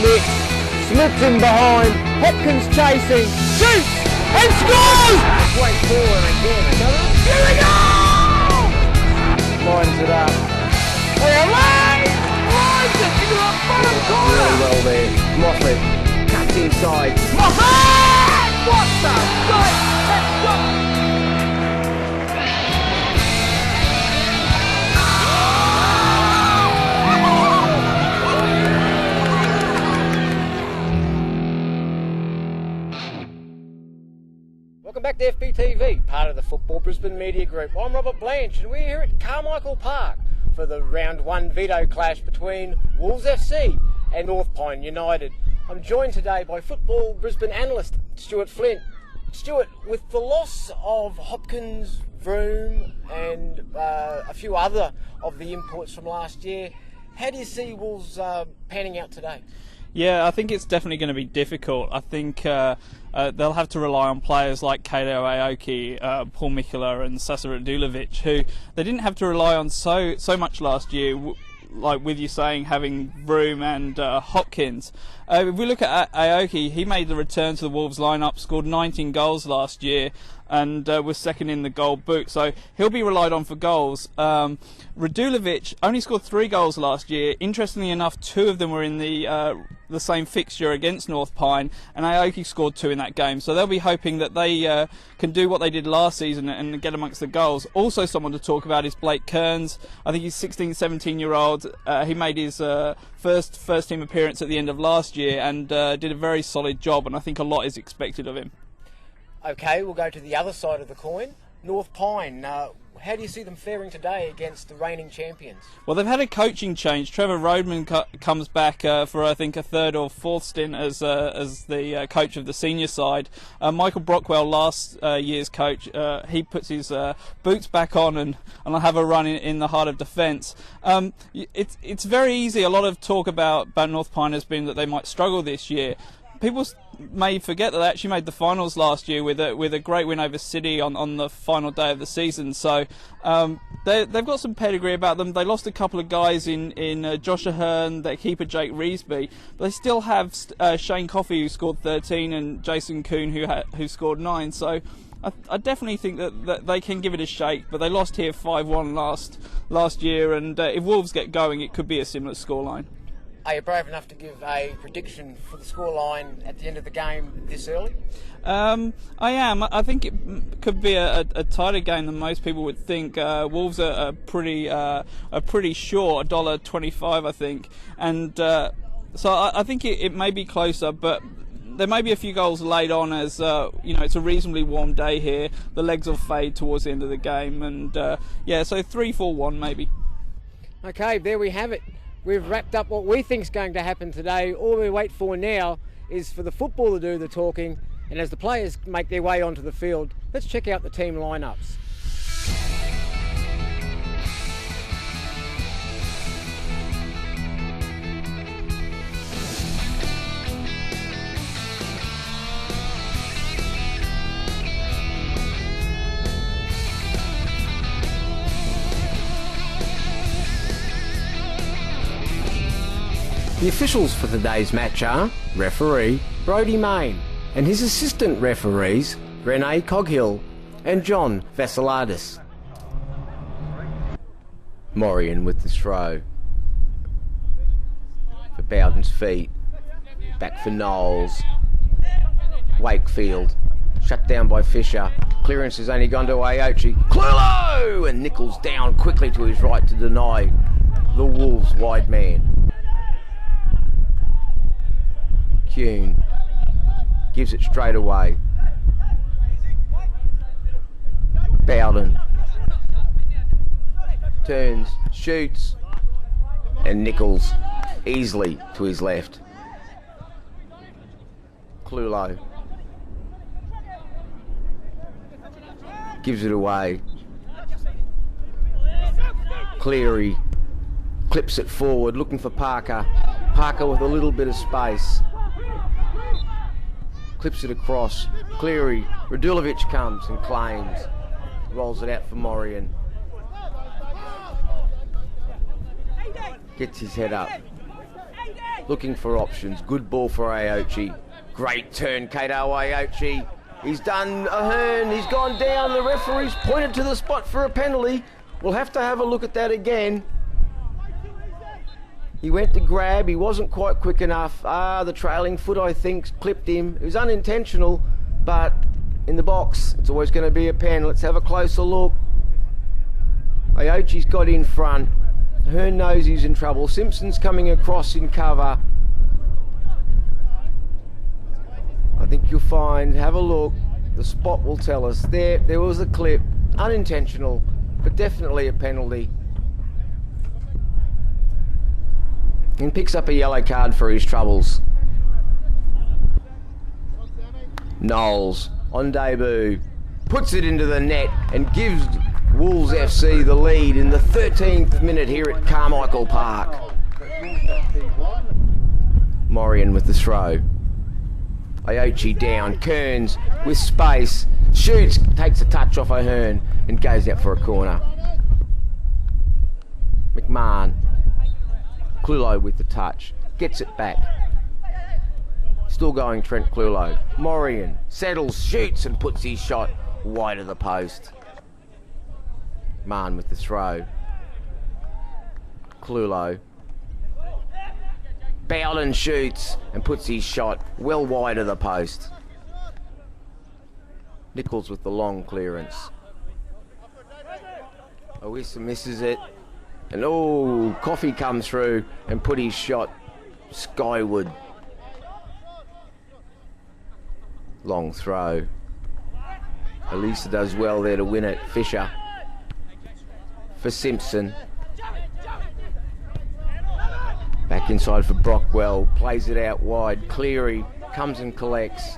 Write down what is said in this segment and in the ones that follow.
Nick slips in behind. Hopkins chasing. Shoots and scores! Way forward again. Another. Here we go! Lines it up. Lines it into the bottom corner. Really well there. Moffat cuts inside. Moffat! What the good? Welcome back to FBTV, part of the Football Brisbane Media Group. I'm Robert Blanch and we're here at Carmichael Park for the round one veto clash between Wolves FC and North Pine United. I'm joined today by Football Brisbane analyst Stuart Flint. Stuart, with the loss of Hopkins, Vroom and a few other of the imports from last year, how do you see Wolves panning out today? Yeah, I think it's definitely going to be difficult. I think they'll have to rely on players like Kato Aoki, Paul Mikula and Sasa Radulovic, who they didn't have to rely on so much last year, like with you saying having Vroom and Hopkins. If we look at Aoki, he made the return to the Wolves lineup, scored 19 goals last year and was second in the goal book, so he'll be relied on for goals. Radulovic only scored 3 goals last year. Interestingly enough, 2 of them were in the same fixture against North Pine, and Aoki scored 2 in that game, so they'll be hoping that they can do what they did last season and get amongst the goals. Also someone to talk about is Blake Kearns. I think he's 17 year old. He made his first team appearance at the end of last year and did a very solid job, and I think a lot is expected of him. Okay, we'll go to the other side of the coin. North Pine, how do you see them faring today against the reigning champions? Well, they've had a coaching change. Trevor Roadman comes back for I think a 3rd or 4th stint as the coach of the senior side. Michael Brockwell, last year's coach, he puts his boots back on and will have a run in the heart of defence. It's very easy. A lot of talk about North Pine has been that they might struggle this year. People may forget that they actually made the finals last year with a great win over City on the final day of the season. So they've got some pedigree about them. They lost a couple of guys in Josh Ahern, their keeper Jake Reesby, but they still have Shane Coffey, who scored 13, and Jason Kuhn, who scored 9. So I definitely think that they can give it a shake, but they lost here 5-1 last year, and if Wolves get going, it could be a similar scoreline. Are you brave enough to give a prediction for the scoreline at the end of the game this early? I am. I think it could be a tighter game than most people would think. Wolves are pretty short, $1.25, I think, and so I think it may be closer, but there may be a few goals laid on as it's a reasonably warm day here. The legs will fade towards the end of the game, and so 3-4-1 maybe. Okay, there we have it. We've wrapped up what we think is going to happen today. All we wait for now is for the football to do the talking, and as the players make their way onto the field, let's check out the team lineups. The officials for today's match are referee Brodie Main and his assistant referees Renee Coghill and John Vassiladis. Morian with the throw for Bowden's feet, back for Knowles. Wakefield shut down by Fisher. Clearance has only gone to Aochi. Clulo! And Nichols down quickly to his right to deny the Wolves wide man. Kuhn gives it straight away. Bowden turns, shoots, and Nichols easily to his left. Clulo gives it away. Cleary clips it forward, looking for Parker. Parker with a little bit of space. Clips it across. Cleary. Radulovic comes and claims. Rolls it out for Morian. Gets his head up. looking for options. Good ball for Aochi. Great turn, Kato Aochi. He's done a Hearn, he's gone down, the referee's pointed to the spot for a penalty. We'll have to have a look at that again. He went to grab, he wasn't quite quick enough. The trailing foot, I think, clipped him. It was unintentional, but in the box, it's always going to be a pen. Let's have a closer look. Aochi's got in front. Hearn knows he's in trouble. Simpson's coming across in cover. I think you'll find, have a look, the spot will tell us. There was a clip, unintentional, but definitely a penalty. And picks up a yellow card for his troubles. Knowles, on debut, puts it into the net and gives Wolves FC the lead in the 13th minute here at Carmichael Park. Morian with the throw. Aochi down, Kearns with space, shoots, takes a touch off O'Hearn and goes out for a corner. McMahon, Clulo with the touch, gets it back. Still going Trent Clulo. Morian settles, shoots and puts his shot wide of the post. Mann with the throw. Clulo. Bowden shoots and puts his shot well wide of the post. Nichols with the long clearance. Oissa misses it. And Coffey comes through and put his shot skyward. Long throw. Elisa does well there to win it. Fisher. For Simpson. Back inside for Brockwell, plays it out wide. Cleary comes and collects.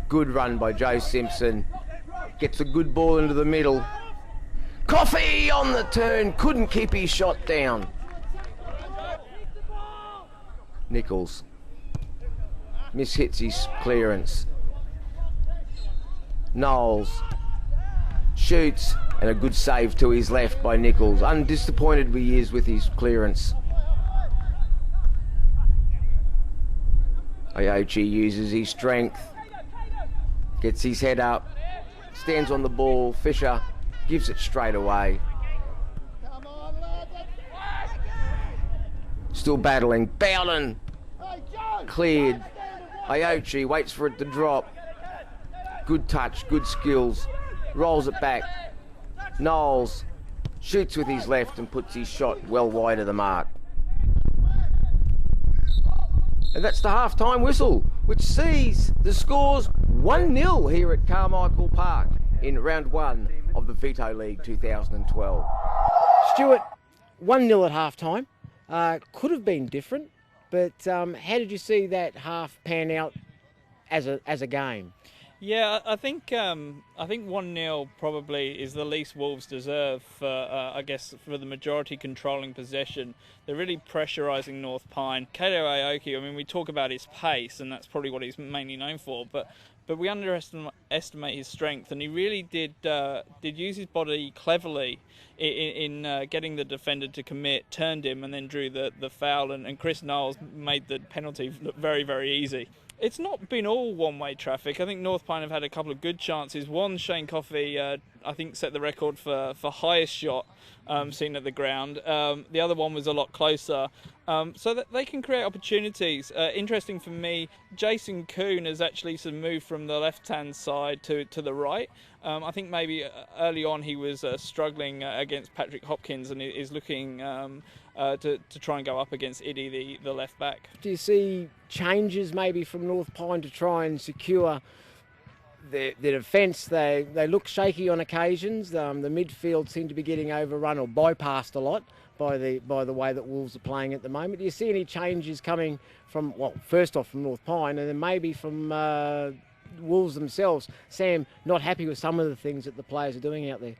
Good run by Joe Simpson. Gets a good ball into the middle. Coffey on the turn, couldn't keep his shot down. Nichols mishits his clearance. Knowles shoots and a good save to his left by Nichols. Undisappointed he is with his clearance. Aochi uses his strength, gets his head up, stands on the ball. Fisher gives it straight away. Still battling. Bowden cleared. Aochi waits for it to drop. Good touch, good skills. Rolls it back. Knowles shoots with his left and puts his shot well wide of the mark. And that's the half-time whistle, which sees the scores 1-0 here at Carmichael Park in round one of the Veto League 2012. Stuart, 1-0 at half-time. Could have been different, but how did you see that half pan out as a game? Yeah, I think 1-0 probably is the least Wolves deserve for, I guess, for the majority controlling possession. They're really pressurising North Pine. Kato Aoki, I mean, we talk about his pace, and that's probably what he's mainly known for, but we underestimate his strength, and he really did use his body cleverly in getting the defender to commit, turned him, and then drew the foul, and Chris Knowles made the penalty look very, very easy. It's not been all one-way traffic. I think North Pine have had a couple of good chances. One, Shane Coffey, I think, set the record for highest shot seen at the ground. The other one was a lot closer. So that they can create opportunities. Interesting for me, Jason Kuhn has actually sort of moved from the left-hand side to the right. I think maybe early on he was struggling against Patrick Hopkins and is looking to try and go up against Iddy, the left back. Do you see changes maybe from North Pine to try and secure their defence? They look shaky on occasions. The midfield seem to be getting overrun or bypassed a lot by the way that Wolves are playing at the moment. Do you see any changes coming from, well, first off from North Pine and then maybe from Wolves themselves? Sam, not happy with some of the things that the players are doing out there.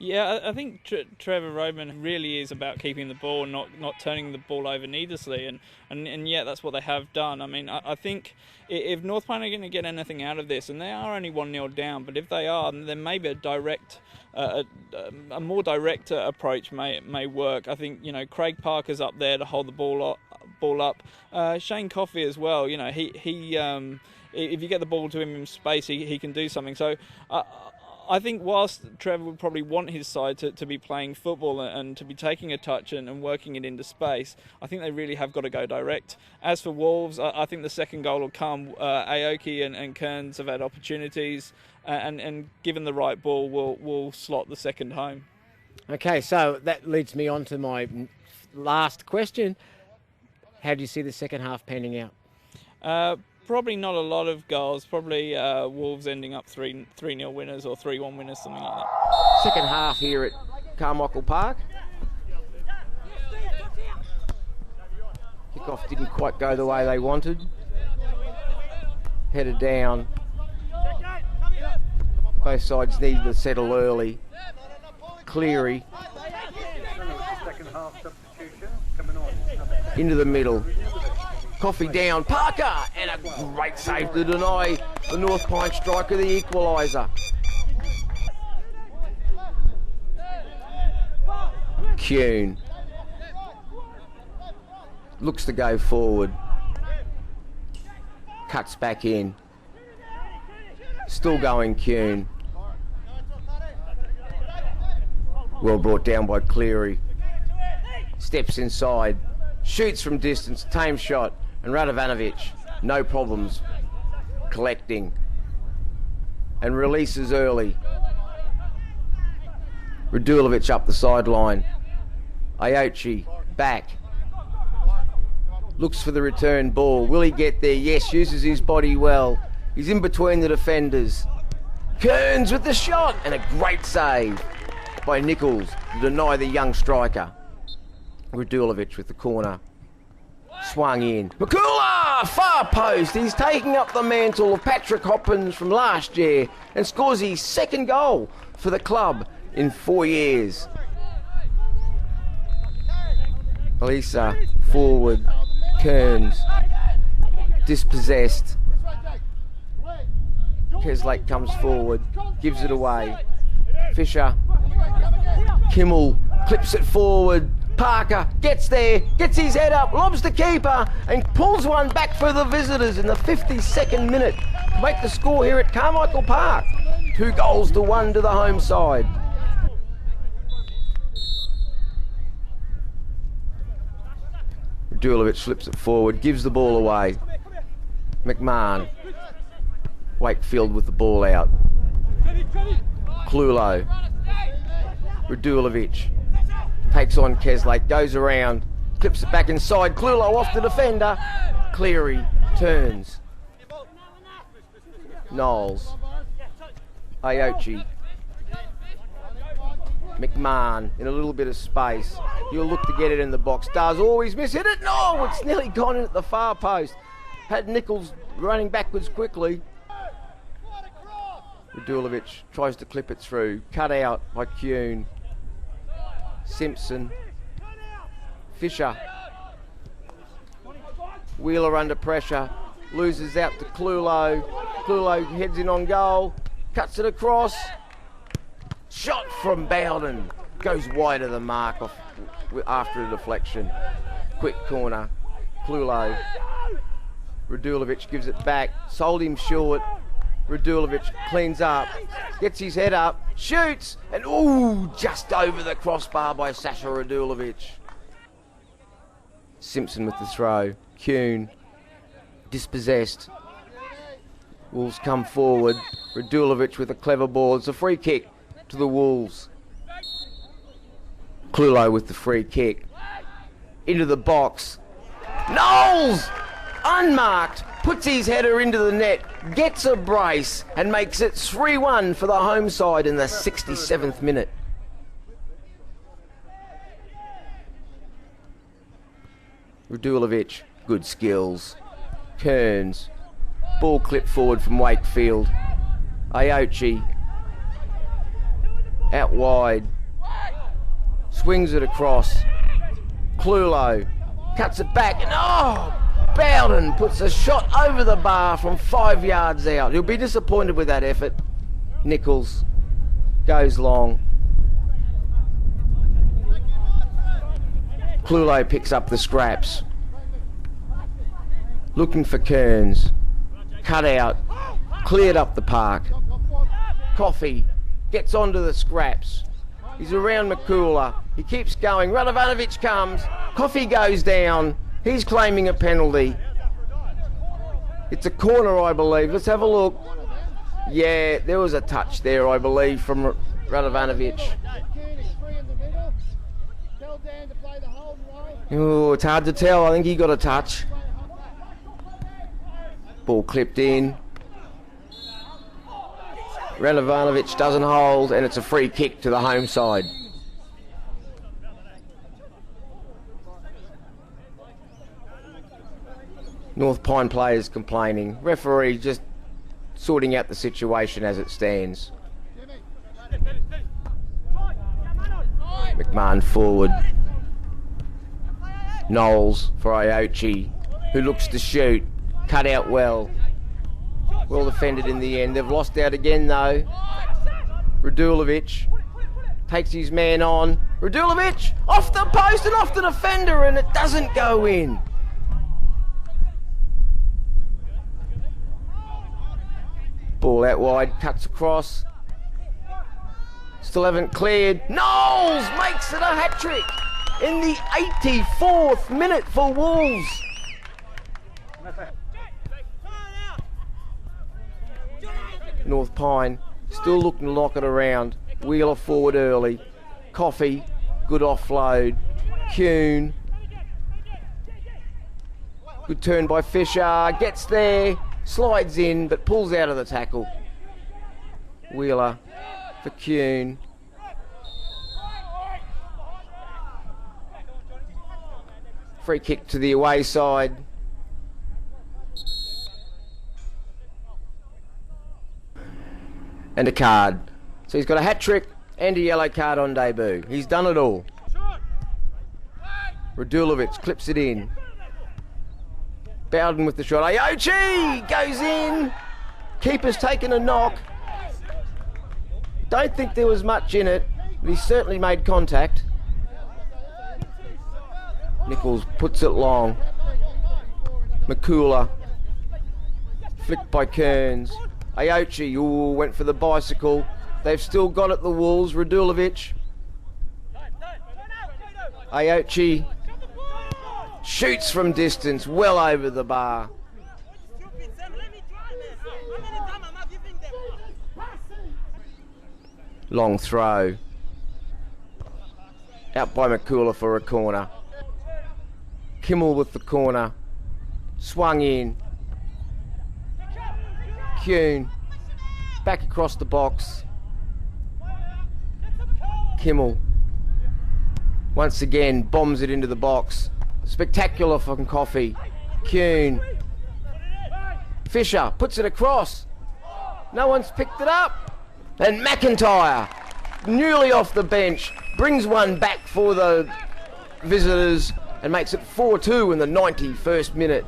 Yeah, I think Trevor Roman really is about keeping the ball, not turning the ball over needlessly, and yet that's what they have done. I mean, I think if North Pine are going to get anything out of this, and they are only 1-0 down, but if they are, then maybe a more direct approach may work. I think, Craig Parker's up there to hold the ball ball up. Shane Coffey as well. You know, he if you get the ball to him in space, he can do something. So I think whilst Trevor would probably want his side to be playing football and to be taking a touch and working it into space, I think they really have got to go direct. As for Wolves, I think the second goal will come. Aoki and Kearns have had opportunities, and given the right ball, will slot the second home. Okay, so that leads me on to my last question. How do you see the second half panning out? Probably not a lot of goals. Probably Wolves ending up 3-0 winners or 3-1 winners, something like that. Second half here at Carmichael Park. Kickoff didn't quite go the way they wanted. Headed down. Both sides needed to settle early. Cleary. Into the middle. Coffey down, Parker, and a great save to deny the North Pine striker the equaliser. Kuhn looks to go forward, cuts back in, still going Kuhn. Well brought down by Cleary, steps inside, shoots from distance, tame shot. And Radovanovic, no problems, collecting and releases early. Radulovic up the sideline. Aochi back. Looks for the return ball. Will he get there? Yes, uses his body well. He's in between the defenders. Kearns with the shot and a great save by Nichols to deny the young striker. Radulovic with the corner. Swung in. Makula! Far post. He's taking up the mantle of Patrick Hoppins from last year and scores his second goal for the club in 4 years. Elisa forward. Kearns. Dispossessed. Keslake comes forward. Gives it away. Fisher. Kimmel clips it forward. Parker gets there, gets his head up, lobs the keeper and pulls one back for the visitors in the 52nd minute to make the score here at Carmichael Park. 2-1 to the home side. Radulovic slips it forward, gives the ball away. McMahon. Wakefield with the ball out. Clulo. Radulovic. Takes on Keslake, goes around, clips it back inside. Clulo off the defender. Cleary turns. Knowles. Aochi. McMahon in a little bit of space. He'll look to get it in the box. Does always miss it. No, it's nearly gone in at the far post. Had Nichols running backwards quickly. Radulovic tries to clip it through. Cut out by Kuhn. Simpson. Fisher. Wheeler under pressure. Loses out to Clulo. Clulo heads in on goal. Cuts it across. Shot from Bowden. Goes wide of the mark after a deflection. Quick corner. Clulo. Radulovic gives it back. Sold him short. Radulovic cleans up, gets his head up, shoots, and ooh, just over the crossbar by Sasha Radulovic. Simpson with the throw. Kuhn, dispossessed. Wolves come forward. Radulovic with a clever ball. It's a free kick to the Wolves. Clulo with the free kick. Into the box. Knowles! Unmarked. Puts his header into the net, gets a brace and makes it 3-1 for the home side in the 67th minute. Radulovic, good skills. Kearns, ball clipped forward from Wakefield. Aochi, out wide, swings it across. Clulo, cuts it back and oh! Bowden puts a shot over the bar from 5 yards out. He'll be disappointed with that effort. Nichols goes long. Clulo picks up the scraps. looking for Kearns. Cut out, cleared up the park. Coffee gets onto the scraps. He's around McCooler. He keeps going. Radovanovic comes. Coffee goes down. He's claiming a penalty. It's a corner, I believe. Let's have a look. Yeah, there was a touch there, I believe, from Radovanovic. Oh, it's hard to tell. I think he got a touch. Ball clipped in. Radovanovic doesn't hold, and it's a free kick to the home side. North Pine players complaining. Referee just sorting out the situation as it stands. McMahon forward. Knowles for Iochi, who looks to shoot. Cut out well. Well defended in the end. They've lost out again though. Radulovic takes his man on. Radulovic off the post and off the defender, and it doesn't go in. Ball out wide, cuts across. Still haven't cleared. Knowles makes it a hat-trick in the 84th minute for Wolves. North Pine still looking to lock it around. Wheeler forward early. Coffee, good offload. Kuhn. Good turn by Fisher. Gets there. Slides in, but pulls out of the tackle. Wheeler for Kuhn. Free kick to the away side. And a card. So he's got a hat-trick and a yellow card on debut. He's done it all. Radulovic clips it in. Bowden with the shot. Iochi goes in. Keeper's taken a knock. Don't think there was much in it, but he certainly made contact. Nichols puts it long. McCooler. Flicked by Kearns. Iochi, ooh, went for the bicycle. They've still got it, the Wolves. Radulovic. Iochi shoots from distance, well over the bar. Long throw. Out by McCooler for a corner. Kimmel with the corner. Swung in. Kuhn. Back across the box. Kimmel. Once again, bombs it into the box. Spectacular from Coffee. Kuhn. Fisher puts it across. No one's picked it up. And McIntyre, newly off the bench, brings one back for the visitors and makes it 4-2 in the 91st minute.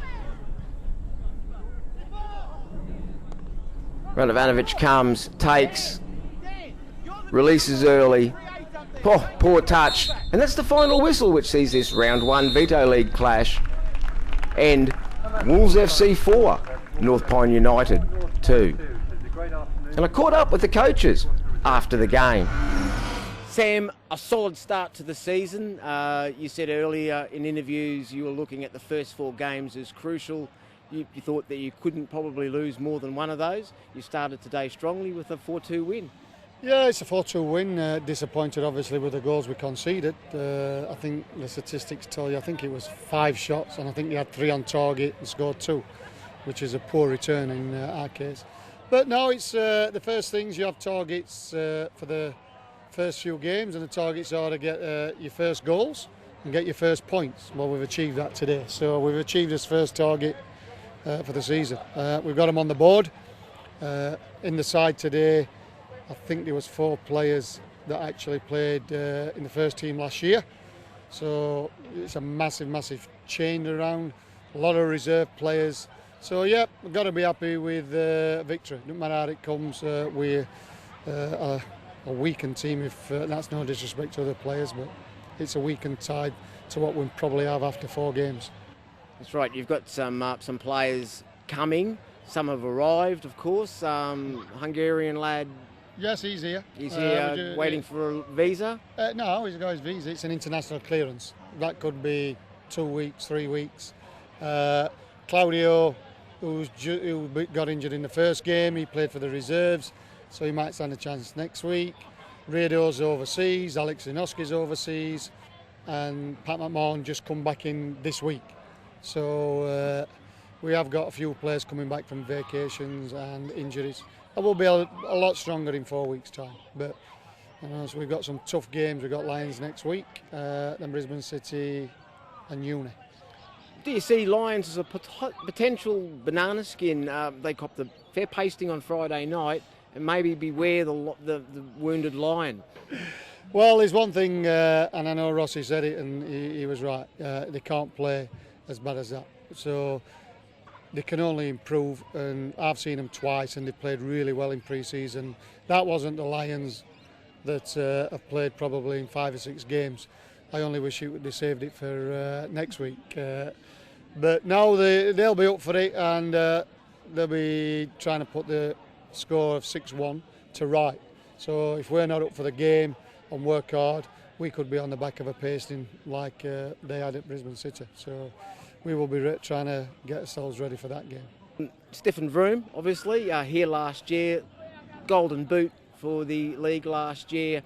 Radovanovic comes, takes, releases early. Oh, poor touch. And that's the final whistle, which sees this round 1 Veto League clash end Wolves FC 4, North Pine United 2. And I caught up with the coaches after the game. Sam, a solid start to the season. You said earlier in interviews you were looking at the first 4 games as crucial. You thought that you couldn't probably lose more than one of those. You started today strongly with a 4-2 win. Yeah, it's a 4-2 win. Disappointed, obviously, with the goals we conceded. I think the statistics tell you, I think it was 5 shots, and I think they had 3 on target and scored 2, which is a poor return in our case. But no, it's the first things, you have targets for the first few games, and the targets are to get your first goals and get your first points. Well, we've achieved that today. So we've achieved this first target for the season. We've got them on the board. In the side today, I think there was 4 players that actually played in the first team last year. So it's a massive, massive change around. A lot of reserve players. So yeah, we've got to be happy with victory. No matter how it comes, we're a weakened team. If that's no disrespect to other players, but it's a weakened side to what we probably have after 4 games. That's right. You've got some players coming. Some have arrived, of course. Hungarian lad. Yes, he's here. He's here waiting for a visa. No, he's got his visa. It's an international clearance. That could be 2 weeks, 3 weeks. Claudio, who got injured in the first game, he played for the reserves, so he might stand a chance next week. Radio's overseas, Alex Inoski's overseas, and Pat McMahon just come back in this week. So we have got a few players coming back from vacations and injuries. I will be a lot stronger in 4 weeks' time. But so we've got some tough games. We've got Lions next week, then Brisbane City and Uni. Do you see Lions as a potential banana skin? They copped the fair pasting on Friday night, and maybe beware the wounded lion. Well, there's one thing, and I know Rossi said it, and he was right. They can't play as bad as that. So they can only improve, and I've seen them twice, and they played really well in pre-season. That wasn't the Lions that have played probably in 5 or 6 games. I only wish they saved it for next week. But now they'll be up for it, and they'll be trying to put the score of 6-1 to right. So if we're not up for the game and work hard, we could be on the back of a pasting like they had at Brisbane City. So we will be trying to get ourselves ready for that game. Stefan Vroom, obviously, here last year, golden boot for the league last year,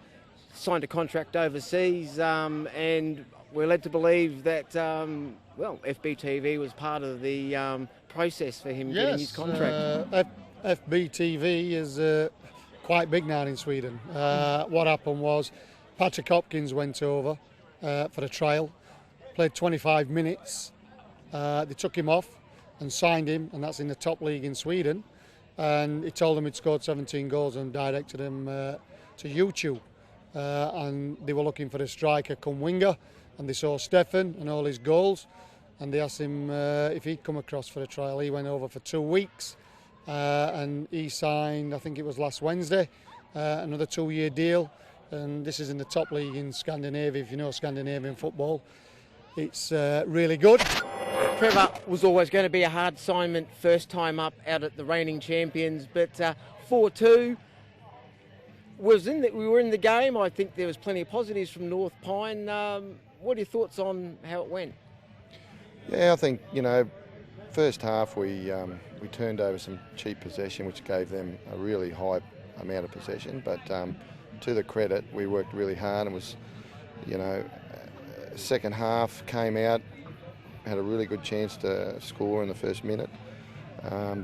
signed a contract overseas, and we're led to believe that, FBTV was part of the process for him getting his contract. FBTV is quite big now in Sweden. What happened was Patrick Hopkins went over for a trial, played 25 minutes. They took him off and signed him, and that's in the top league in Sweden. And he told them he'd scored 17 goals and directed him to YouTube. And they were looking for a striker come winger, and they saw Stefan and all his goals, and they asked him if he'd come across for a trial. He went over for 2 weeks, and he signed, I think it was last Wednesday, another 2-year deal. And this is in the top league in Scandinavia. If you know Scandinavian football, it's really good. Trevor was always going to be a hard assignment first time up out at the reigning champions, but 4-2 we were in the game. I think there was plenty of positives from North Pine. What are your thoughts on how it went? Yeah, I think, first half we turned over some cheap possession, which gave them a really high amount of possession, but to the credit, we worked really hard and was, second half came out, had a really good chance to score in the first minute.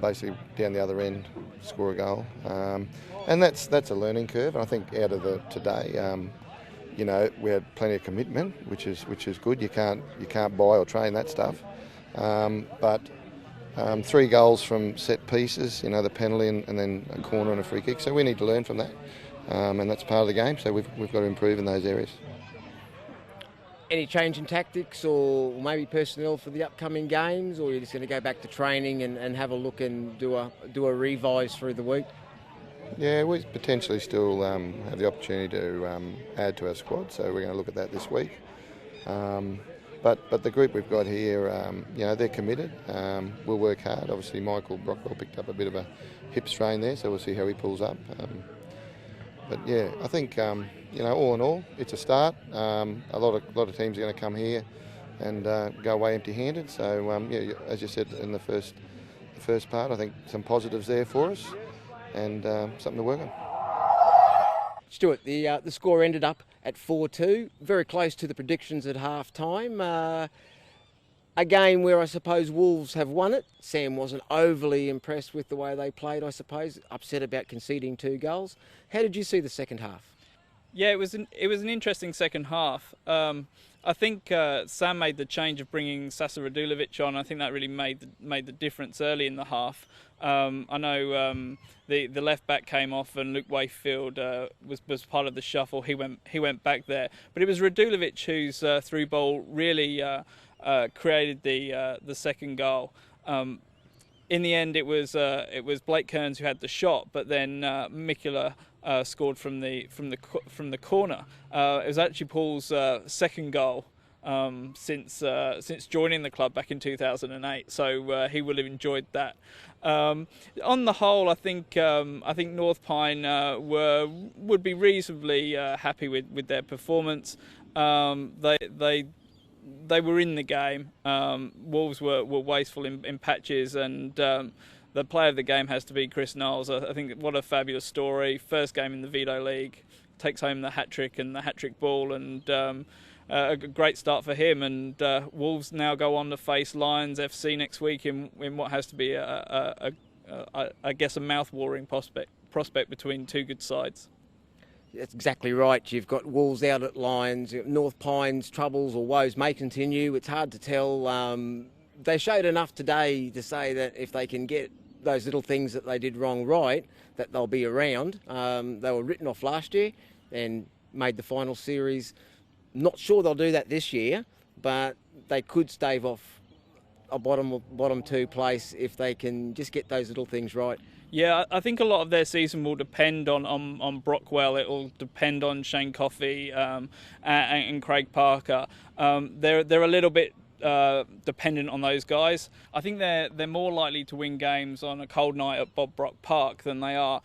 Basically down the other end, score a goal, and that's a learning curve. And I think out of today, we had plenty of commitment, which is good. You can't buy or train that stuff. But 3 goals from set pieces, the penalty and then a corner and a free kick. So we need to learn from that, and that's part of the game. So we've got to improve in those areas. Any change in tactics or maybe personnel for the upcoming games, or you're just going to go back to training and have a look and do a revise through the week? Yeah, we potentially still have the opportunity to add to our squad, so we're going to look at that this week. But the group we've got here, they're committed. We'll work hard. Obviously, Michael Brockwell picked up a bit of a hip strain there, so we'll see how he pulls up. But yeah, I think all in all, it's a start. A lot of teams are going to come here and go away empty-handed. So as you said in the first part, I think some positives there for us and something to work on. Stuart, the score ended up at 4-2, very close to the predictions at half-time. A game where I suppose Wolves have won it. Sam wasn't overly impressed with the way they played, I suppose, upset about conceding 2 goals. How did you see the second half? Yeah, it was an interesting second half. I think Sam made the change of bringing Sasa Radulovic on. I think that really made the difference early in the half. I know the left back came off and Luke Wakefield was part of the shuffle. He went back there, but it was Radulovic whose through ball really created the second goal. In the end, it was Blake Kearns who had the shot, but then Mikula scored from the corner. It was actually Paul's second goal since joining the club back in 2008. So he will have enjoyed that. On the whole, I think North Pine would be reasonably happy with their performance. They were in the game. Wolves were wasteful in patches, and the player of the game has to be Chris Knowles. I think what a fabulous story. First game in the Vito League, takes home the hat-trick and the hat-trick ball, and a great start for him. And Wolves now go on to face Lions FC next week in what has to be I guess a mouth-watering prospect between two good sides. That's exactly right. You've got Wolves out at Lions. North Pine's troubles or woes may continue. It's hard to tell. They showed enough today to say that if they can get those little things that they did wrong right, that they'll be around. They were written off last year and made the final series. Not sure they'll do that this year, but they could stave off a bottom two place if they can just get those little things right. Yeah, I think a lot of their season will depend on Brockwell. It will depend on Shane Coffey and Craig Parker. They're a little bit dependent on those guys. I think they're more likely to win games on a cold night at Bob Brock Park than they are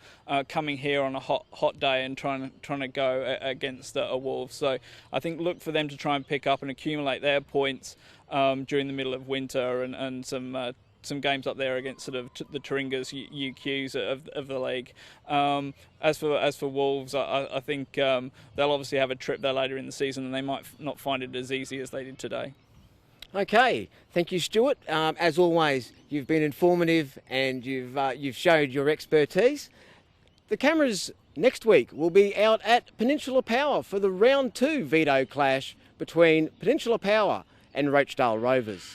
coming here on a hot day and trying to go against a Wolves. So I think look for them to try and pick up and accumulate their points during the middle of winter and some games up there against sort of the Taringas, UQs of the league. As for Wolves, I think they'll obviously have a trip there later in the season, and they might not find it as easy as they did today. Okay, thank you, Stuart. As always, you've been informative and you've showed your expertise. The cameras next week will be out at Peninsula Power for the round 2 veto clash between Peninsula Power and Rochdale Rovers.